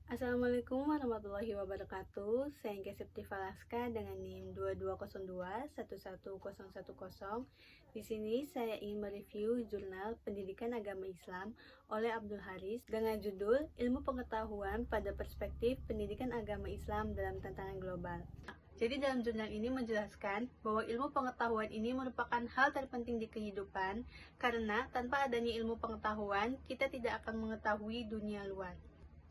Assalamualaikum warahmatullahi wabarakatuh. Saya Engke Septifalaska dengan NIM 2202 Di sini saya ingin mereview jurnal Pendidikan Agama Islam oleh Abdul Haris dengan judul Ilmu Pengetahuan pada Perspektif Pendidikan Agama Islam dalam Tantangan Global. Jadi dalam jurnal ini menjelaskan bahwa ilmu pengetahuan ini merupakan hal terpenting di kehidupan karena tanpa adanya ilmu pengetahuan kita tidak akan mengetahui dunia luar.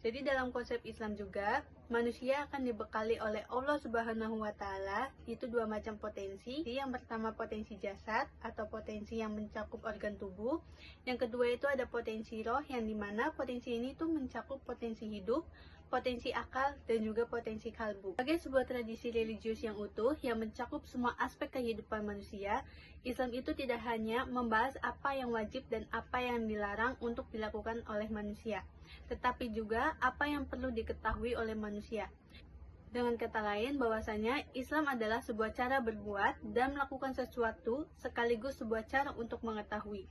Jadi dalam konsep Islam juga, manusia akan dibekali oleh Allah Subhanahu wa Ta'ala, itu dua macam potensi. Yang pertama potensi jasad atau potensi yang mencakup organ tubuh. Yang kedua itu ada potensi roh, yang dimana potensi ini tuh mencakup potensi hidup, potensi akal, dan juga potensi kalbu. Sebagai sebuah tradisi religius yang utuh yang mencakup semua aspek kehidupan manusia, Islam itu tidak hanya membahas apa yang wajib dan apa yang dilarang untuk dilakukan oleh manusia, tetapi juga apa yang perlu diketahui oleh manusia. Dengan kata lain, bahwasanya Islam adalah sebuah cara berbuat dan melakukan sesuatu sekaligus sebuah cara untuk mengetahui.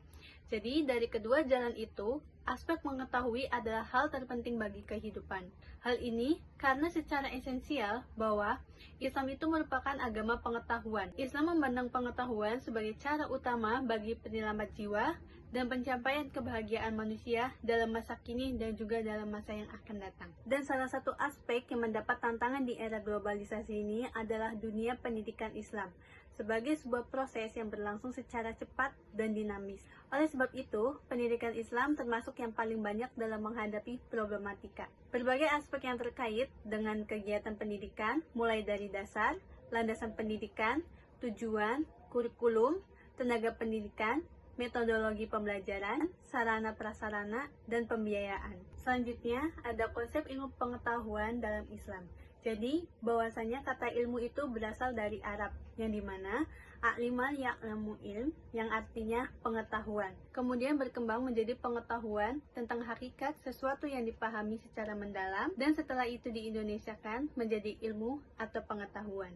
Jadi, dari kedua jalan itu, aspek mengetahui adalah hal terpenting bagi kehidupan. Hal ini karena secara esensial bahwa Islam itu merupakan agama pengetahuan. Islam memandang pengetahuan sebagai cara utama bagi penyelamat jiwa dan pencapaian kebahagiaan manusia dalam masa kini dan juga dalam masa yang akan datang. Dan salah satu aspek yang mendapat tantangan di era globalisasi ini adalah dunia pendidikan Islam sebagai sebuah proses yang berlangsung secara cepat dan dinamis. Oleh sebab itu, pendidikan Islam termasuk yang paling banyak dalam menghadapi problematika. Berbagai aspek yang terkait dengan kegiatan pendidikan, mulai dari dasar, landasan pendidikan, tujuan, kurikulum, tenaga pendidikan, metodologi pembelajaran, sarana prasarana, dan pembiayaan. Selanjutnya, ada konsep ilmu pengetahuan dalam Islam. Jadi, bahwasanya kata ilmu itu berasal dari Arab, yang dimana a'limal ya'lamu ilm, yang artinya pengetahuan. Kemudian berkembang menjadi pengetahuan tentang hakikat sesuatu yang dipahami secara mendalam, dan setelah itu diindonesiakan menjadi ilmu atau pengetahuan.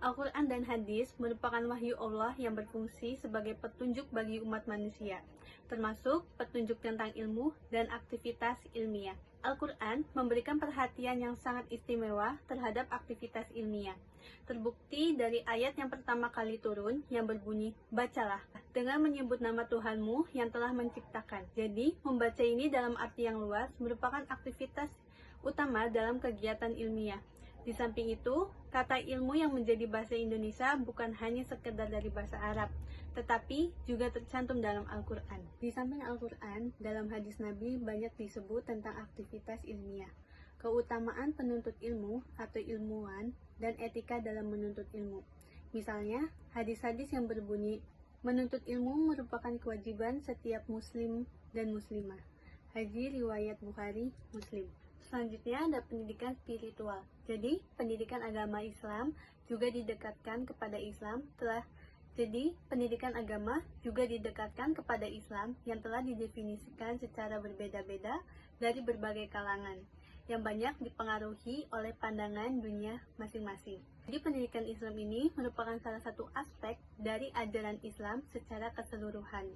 Al-Quran dan hadis merupakan wahyu Allah yang berfungsi sebagai petunjuk bagi umat manusia, termasuk petunjuk tentang ilmu dan aktivitas ilmiah. Al-Quran memberikan perhatian yang sangat istimewa terhadap aktivitas ilmiah. Terbukti dari ayat yang pertama kali turun yang berbunyi, "Bacalah," dengan menyebut nama Tuhanmu yang telah menciptakan. Jadi, membaca ini dalam arti yang luas merupakan aktivitas utama dalam kegiatan ilmiah. Di samping itu, kata ilmu yang menjadi bahasa Indonesia bukan hanya sekedar dari bahasa Arab, tetapi juga tercantum dalam Al-Quran. Di samping Al-Quran, dalam hadis Nabi banyak disebut tentang aktivitas ilmiah, keutamaan penuntut ilmu atau ilmuwan, dan etika dalam menuntut ilmu. Misalnya, hadis-hadis yang berbunyi, menuntut ilmu merupakan kewajiban setiap muslim dan muslimah. Hadis riwayat Bukhari, Muslim. Selanjutnya ada pendidikan spiritual. Jadi, pendidikan agama Islam juga didekatkan kepada Islam pendidikan agama juga didekatkan kepada Islam yang telah didefinisikan secara berbeda-beda dari berbagai kalangan, yang banyak dipengaruhi oleh pandangan dunia masing-masing. Jadi, pendidikan Islam ini merupakan salah satu aspek dari ajaran Islam secara keseluruhan.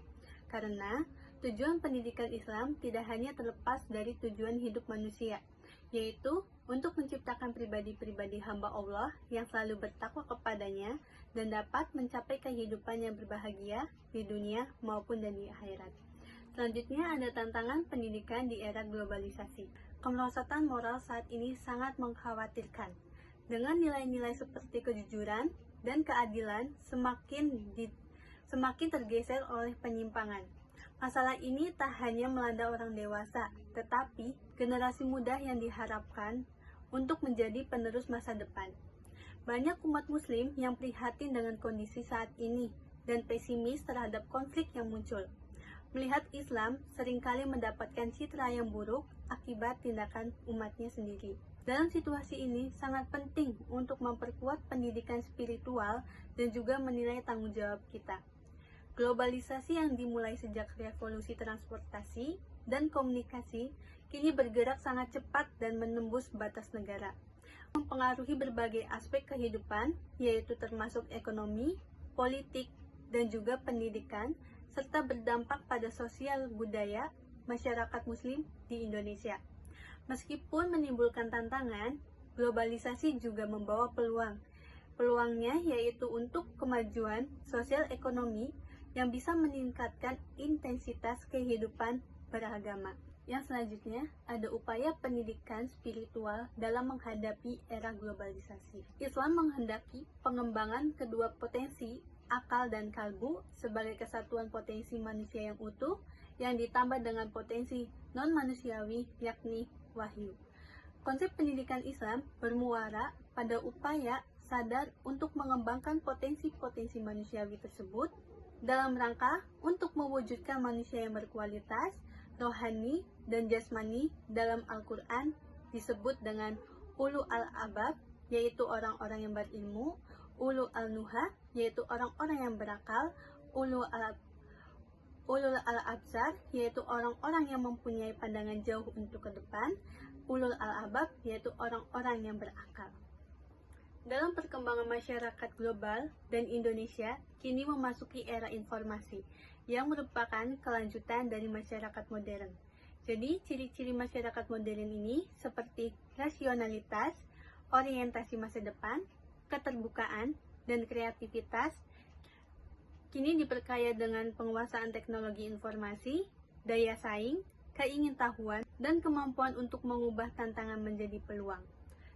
Karena tujuan pendidikan Islam tidak hanya terlepas dari tujuan hidup manusia, yaitu untuk menciptakan pribadi-pribadi hamba Allah yang selalu bertakwa kepadanya dan dapat mencapai kehidupan yang berbahagia di dunia maupun di akhirat. Selanjutnya ada tantangan pendidikan di era globalisasi. Kemerosotan moral saat ini sangat mengkhawatirkan. Dengan nilai-nilai seperti kejujuran dan keadilan semakin tergeser oleh penyimpangan. Masalah ini tak hanya melanda orang dewasa, tetapi generasi muda yang diharapkan untuk menjadi penerus masa depan. Banyak umat muslim yang prihatin dengan kondisi saat ini dan pesimis terhadap konflik yang muncul. Melihat Islam seringkali mendapatkan citra yang buruk akibat tindakan umatnya sendiri. Dalam situasi ini sangat penting untuk memperkuat pendidikan spiritual dan juga menilai tanggung jawab kita. Globalisasi yang dimulai sejak revolusi transportasi dan komunikasi kini bergerak sangat cepat dan menembus batas negara, mempengaruhi berbagai aspek kehidupan, yaitu termasuk ekonomi, politik, dan juga pendidikan, serta berdampak pada sosial budaya masyarakat muslim di Indonesia. Meskipun menimbulkan tantangan, globalisasi juga membawa peluang. Peluangnya yaitu untuk kemajuan sosial ekonomi yang bisa meningkatkan intensitas kehidupan beragama. Yang selanjutnya, ada upaya pendidikan spiritual dalam menghadapi era globalisasi. Islam menghendaki pengembangan kedua potensi, akal dan kalbu, sebagai kesatuan potensi manusia yang utuh, yang ditambah dengan potensi non-manusiawi, yakni wahyu. Konsep pendidikan Islam bermuara pada upaya sadar untuk mengembangkan potensi-potensi manusiawi tersebut dalam rangka untuk mewujudkan manusia yang berkualitas, rohani, dan jasmani. Dalam Al-Quran disebut dengan ulu al-abab, yaitu orang-orang yang berilmu, ulu al-nuha, yaitu orang-orang yang berakal, ulul al-absar, yaitu orang-orang yang mempunyai pandangan jauh untuk ke depan, ulul al-albab, yaitu orang-orang yang berakal. Dalam perkembangan masyarakat global dan Indonesia kini memasuki era informasi yang merupakan kelanjutan dari masyarakat modern. Jadi, ciri-ciri masyarakat modern ini seperti rasionalitas, orientasi masa depan, keterbukaan, dan kreativitas kini diperkaya dengan penguasaan teknologi informasi, daya saing, keingintahuan, dan kemampuan untuk mengubah tantangan menjadi peluang.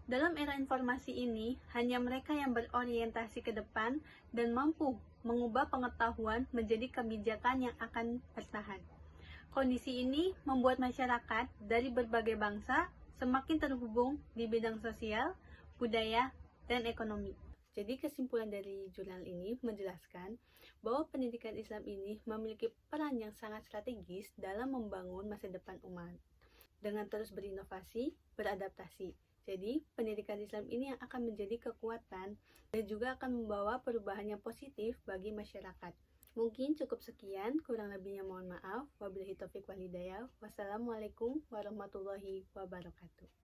Dalam era informasi ini, hanya mereka yang berorientasi ke depan dan mampu mengubah pengetahuan menjadi kebijakan yang akan bertahan. Kondisi ini membuat masyarakat dari berbagai bangsa semakin terhubung di bidang sosial, budaya, dan ekonomi. Jadi kesimpulan dari jurnal ini menjelaskan bahwa pendidikan Islam ini memiliki peran yang sangat strategis dalam membangun masa depan umat dengan terus berinovasi, beradaptasi. Jadi, pendidikan Islam ini yang akan menjadi kekuatan dan juga akan membawa perubahan yang positif bagi masyarakat. Mungkin cukup sekian, kurang lebihnya mohon maaf. Wabillahi taufiq wal hidayah. Wassalamualaikum warahmatullahi wabarakatuh.